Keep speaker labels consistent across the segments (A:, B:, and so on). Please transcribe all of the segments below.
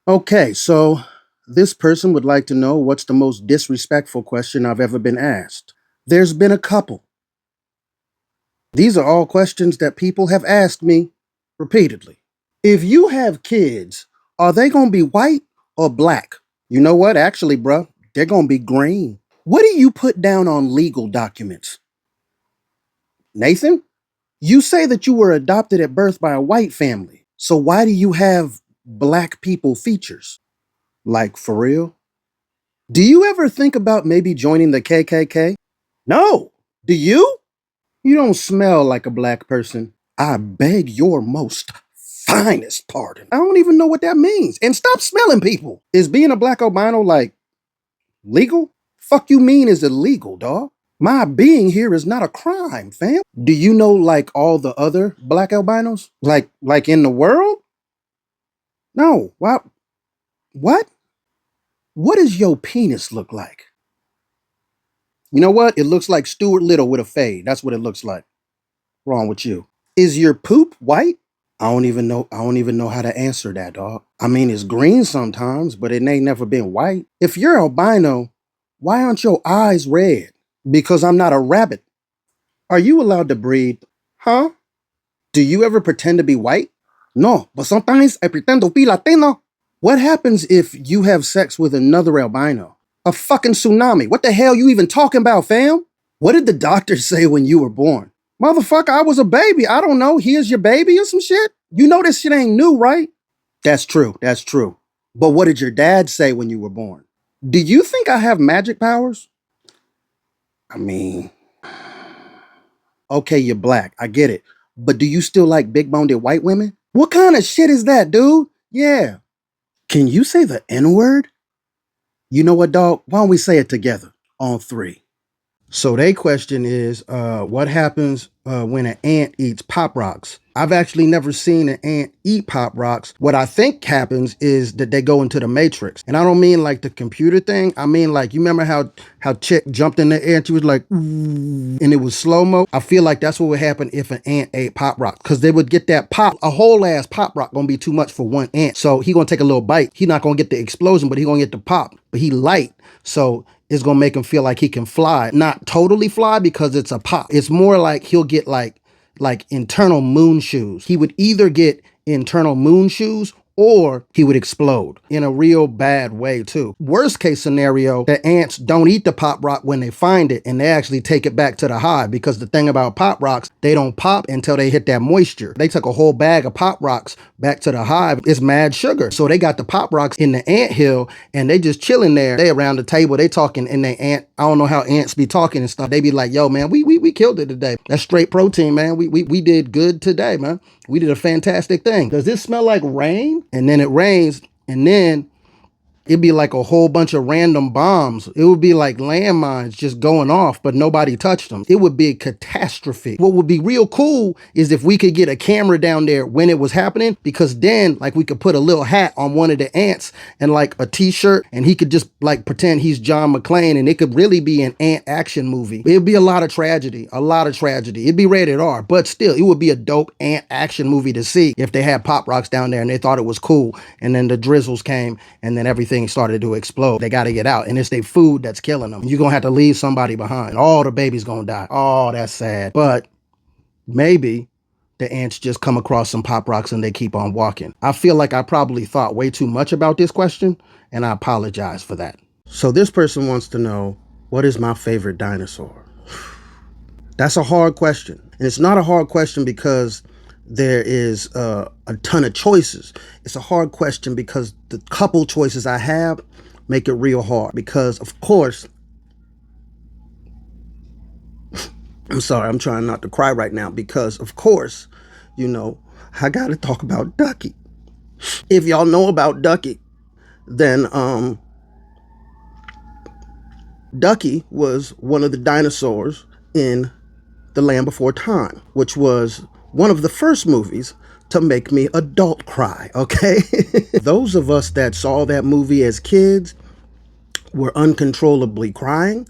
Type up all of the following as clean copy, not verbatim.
A: Okay, so this person would like to know what's the most disrespectful question I've ever been asked. There's been a couple. These are all questions that people have asked me repeatedly. If you have kids, are they going to be white or black? You know what? Actually, bruh, they're going to be green. What do you put down on legal documents? Nathan, you say that you were adopted at birth by a white family. So why do you have black people features? Like, for real? Do you ever think about maybe joining the KKK? No. Do you? You don't smell like a black person. I beg your most finest pardon. I don't even know what that means. And stop smelling people. Is being a black albino like legal? Fuck you mean is illegal, dog? My being here is not a crime, fam. Do you know like all the other black albinos? Like in the world? No. Why? What? What does your penis look like? You know what? It looks like Stuart Little with a fade. That's what it looks like. Wrong with you. Is your poop white? I don't even know. I don't even know how to answer that, dog. I mean, it's green sometimes, but it ain't never been white. If you're albino, why aren't your eyes red? Because I'm not a rabbit. Are you allowed to breed? Huh? Do you ever pretend to be white? No, but sometimes I pretend to be Latino. What happens if you have sex with another albino? A fucking tsunami. What the hell you even talking about, fam? What did the doctor say when you were born? Motherfucker, I was a baby. I don't know. Here's your baby or some shit. You know this shit ain't new, right? That's true. That's true. But what did your dad say when you were born? Do you think I have magic powers? I mean, okay, you're black. I get it. But do you still like big boned white women? What kind of shit is that, dude? Yeah. Can you say the N word? You know what, dog? Why don't we say it together on three? So their question is, what happens when an ant eats pop rocks? I've actually never seen an ant eat pop rocks. What I think happens is that they go into the matrix. And I don't mean like the computer thing. I mean like, you remember how Chick jumped in the air and she was like, "Ooh," and it was slow-mo? I feel like that's what would happen if an ant ate pop rocks. Because they would get that pop. A whole ass pop rock gonna be too much for one ant. So he gonna take a little bite. He not gonna get the explosion, but he gonna get the pop. But he light. So it's gonna make him feel like he can fly. Not totally fly because it's a pop. It's more like he'll get like internal moon shoes. He would either get internal moon shoes or he would explode in a real bad way too. Worst case scenario, the ants don't eat the pop rock when they find it and they actually take it back to the hive, because the thing about pop rocks, they don't pop until they hit that moisture. They took a whole bag of pop rocks back to the hive. It's mad sugar. So they got the pop rocks in the ant hill and they just chilling there. They around the table, they talking, and they ant, I don't know how ants be talking and stuff. They be like, yo man, we killed it today. That's straight protein, man. We did good today, man. We did a fantastic thing. Does this smell like rain? And then it rains, and then it'd be like a whole bunch of random bombs. It would be like landmines just going off, but nobody touched them. It would be a catastrophe. What would be real cool is if we could get a camera down there when it was happening, because then like we could put a little hat on one of the ants and like a t-shirt, and he could just like pretend he's John McClane, and it could really be an ant action movie. It'd be a lot of tragedy, a lot of tragedy. It'd be rated R, but still it would be a dope ant action movie to see if they had pop rocks down there and they thought it was cool. And then the drizzles came and then everything started to explode. They got to get out, and it's their food that's killing them. You're gonna have to leave somebody behind. All the babies gonna die. Oh, that's sad. But maybe the ants just come across some pop rocks and they keep on walking. I feel like I probably thought way too much about this question, and I apologize for that. So this person wants to know, what is my favorite dinosaur? That's a hard question. And it's not a hard question because there is a ton of choices. It's a hard question because the couple choices I have make it real hard. Because, of course, I'm sorry, I'm trying not to cry right now. Because, of course, you know, I got to talk about Ducky. If y'all know about Ducky, then Ducky was one of the dinosaurs in The Land Before Time, which was one of the first movies to make me adult cry, okay? Those of us that saw that movie as kids were uncontrollably crying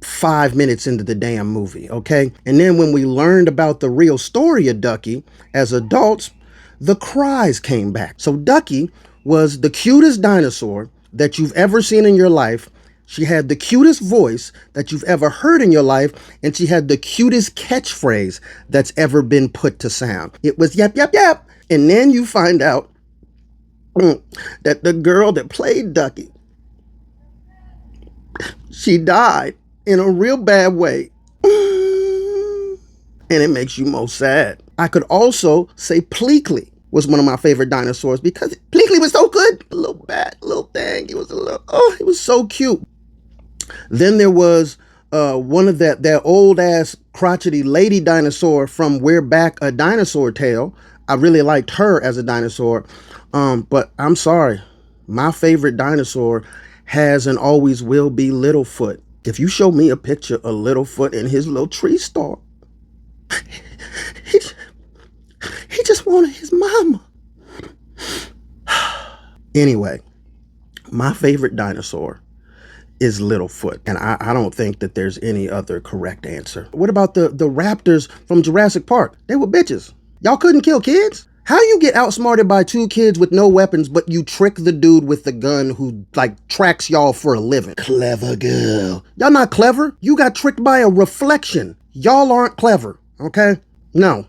A: 5 minutes into the damn movie, okay? And then when we learned about the real story of Ducky as adults, the cries came back. So Ducky was the cutest dinosaur that you've ever seen in your life. She had the cutest voice that you've ever heard in your life, and she had the cutest catchphrase that's ever been put to sound. It was yap, yap, yap. And then you find out that the girl that played Ducky, she died in a real bad way. And it makes you most sad. I could also say Pleakley was one of my favorite dinosaurs because Pleakley was so good. A little bat, little thing. It was it was so cute. Then there was one of that old ass crotchety lady dinosaur from Where Back a Dinosaur Tale. I really liked her as a dinosaur. But I'm sorry, my favorite dinosaur has and always will be Littlefoot. If you show me a picture of Littlefoot in his little tree star, he, he just wanted his mama. Anyway, my favorite dinosaur is Littlefoot, and I don't think that there's any other correct answer. What about the raptors from Jurassic Park? They were bitches. Y'all couldn't kill kids? How you get outsmarted by two kids with no weapons, but you trick the dude with the gun who, like, tracks y'all for a living? Clever girl. Y'all not clever. You got tricked by a reflection. Y'all aren't clever, okay? No.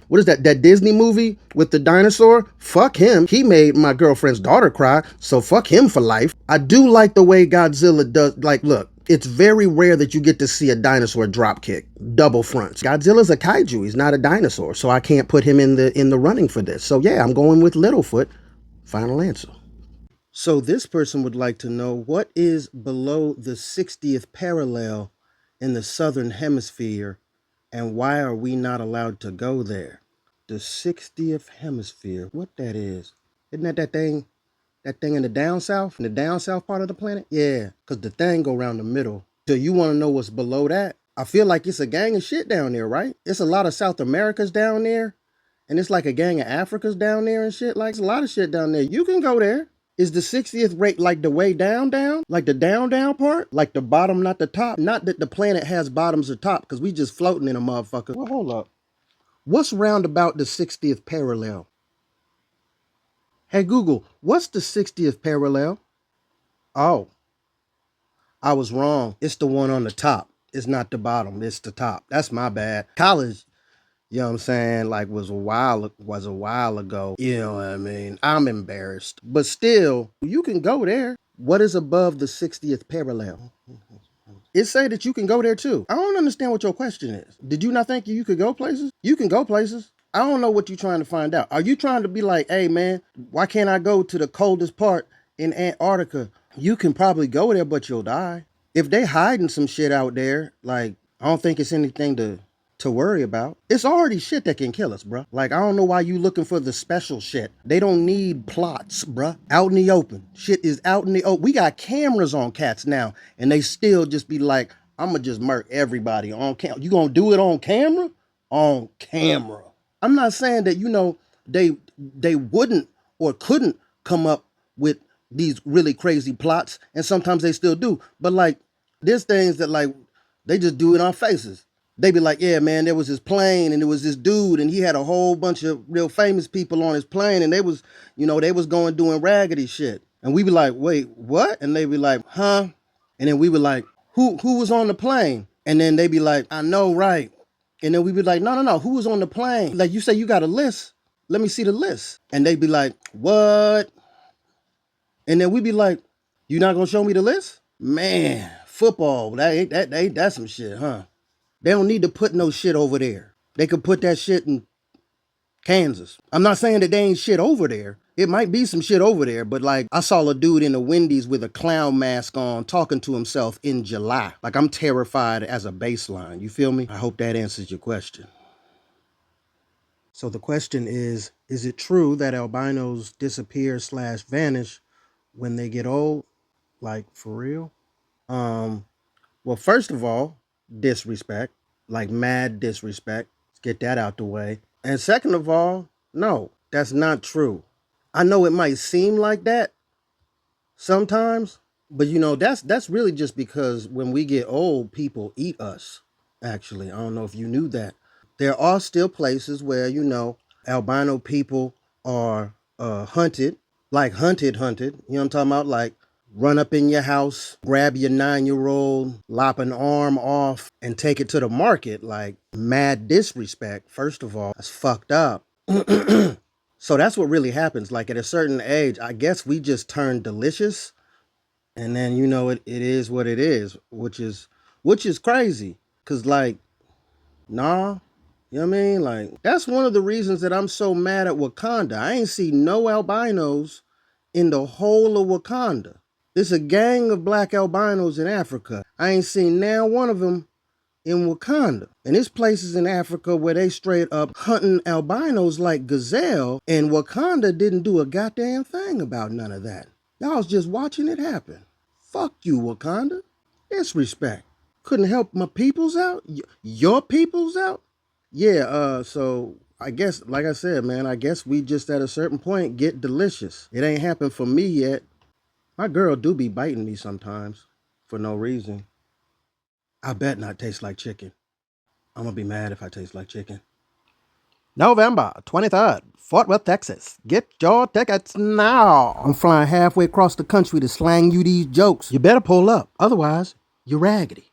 A: What is that Disney movie with the dinosaur? Fuck him. He made my girlfriend's daughter cry, so fuck him for life. I do like the way Godzilla does, like, look, it's very rare that you get to see a dinosaur drop kick, double fronts. Godzilla's a kaiju, he's not a dinosaur, so I can't put him in the running for this. So yeah, I'm going with Littlefoot. Final answer. So this person would like to know, what is below the 60th parallel in the Southern Hemisphere, and why are we not allowed to go there? The 60th Hemisphere, what that is? Isn't that thing? That thing in the down south? In the down south part of the planet? Yeah, because the thing go around the middle. So you want to know what's below that? I feel like it's a gang of shit down there, right? It's a lot of South Americas down there. And it's like a gang of Africas down there and shit. Like, it's a lot of shit down there. You can go there. Is the 60th rate like the way down? Like the down part? Like the bottom, not the top? Not that the planet has bottoms or top, because we just floating in a motherfucker. Well, hold up. What's round about the 60th parallel? Hey, Google, what's the 60th parallel? Oh, I was wrong. It's the one on the top. It's not the bottom. It's the top. That's my bad. College, you know what I'm saying, like was a while ago. You know what I mean? I'm embarrassed. But still, you can go there. What is above the 60th parallel? It say that you can go there too. I don't understand what your question is. Did you not think you could go places? You can go places. I don't know what you're trying to find out. Are you trying to be like, hey man, why can't I go to the coldest part in Antarctica? You can probably go there, but you'll die. If they hiding some shit out there, like, I don't think it's anything to worry about. It's already shit that can kill us, bruh. Like, I don't know why you looking for the special shit. They don't need plots, bruh. Out in the open. Shit is out in the open. We got cameras on cats now, and they still just be like, I'ma just murk everybody on camera. You gonna do it on camera? On camera. I'm not saying that, they wouldn't or couldn't come up with these really crazy plots, and sometimes they still do. But like, there's things that, like, they just do in our faces. They be like, yeah, man, there was this plane and there was this dude and he had a whole bunch of real famous people on his plane, and they was going doing raggedy shit. And we be like, wait, what? And they be like, huh? And then we be like, who was on the plane? And then they be like, I know, right? And then we be like, no, who was on the plane? Like, you say you got a list. Let me see the list. And they be like, what? And then we be like, you not gonna show me the list? Man, football, that's some shit, huh? They don't need to put no shit over there. They could put that shit in Kansas. I'm not saying that they ain't shit over there. It might be some shit over there, but like, I saw a dude in the Wendy's with a clown mask on talking to himself in July. Like, I'm terrified as a baseline. You feel me? I hope that answers your question. So the question is it true that albinos disappear/vanish when they get old? Like, for real? Well, first of all, disrespect, like mad disrespect. Let's get that out the way. And second of all, no, that's not true. I know it might seem like that sometimes, but that's really just because when we get old, people eat us. Actually, I don't know if you knew that. There are still places where, albino people are hunted Like hunted, hunted. You know what I'm talking about? Like run up in your house, grab your 9-year-old, lop an arm off, and take it to the market. Like mad disrespect, first of all. That's fucked up. So that's what really happens. Like at a certain age, I guess we just turn delicious, and then it is what it is, which is crazy. Cause like, nah, you know what I mean? Like, that's one of the reasons that I'm so mad at Wakanda. I ain't see no albinos in the whole of Wakanda. There's a gang of black albinos in Africa. I ain't seen now one of them in Wakanda. And there's places in Africa where they straight up hunting albinos like gazelle, and Wakanda didn't do a goddamn thing about none of that. Y'all was just watching it happen. Fuck you, Wakanda. Disrespect. Couldn't help my peoples out? Your peoples out? Yeah, so I guess, like I said, man, I guess we just at a certain point get delicious. It ain't happened for me yet. My girl do be biting me sometimes for no reason. I bet not taste like chicken. I'm gonna be mad if I taste like chicken. November 23rd, Fort Worth, Texas. Get your tickets now. I'm flying halfway across the country to slang you these jokes. You better pull up, otherwise, you're raggedy.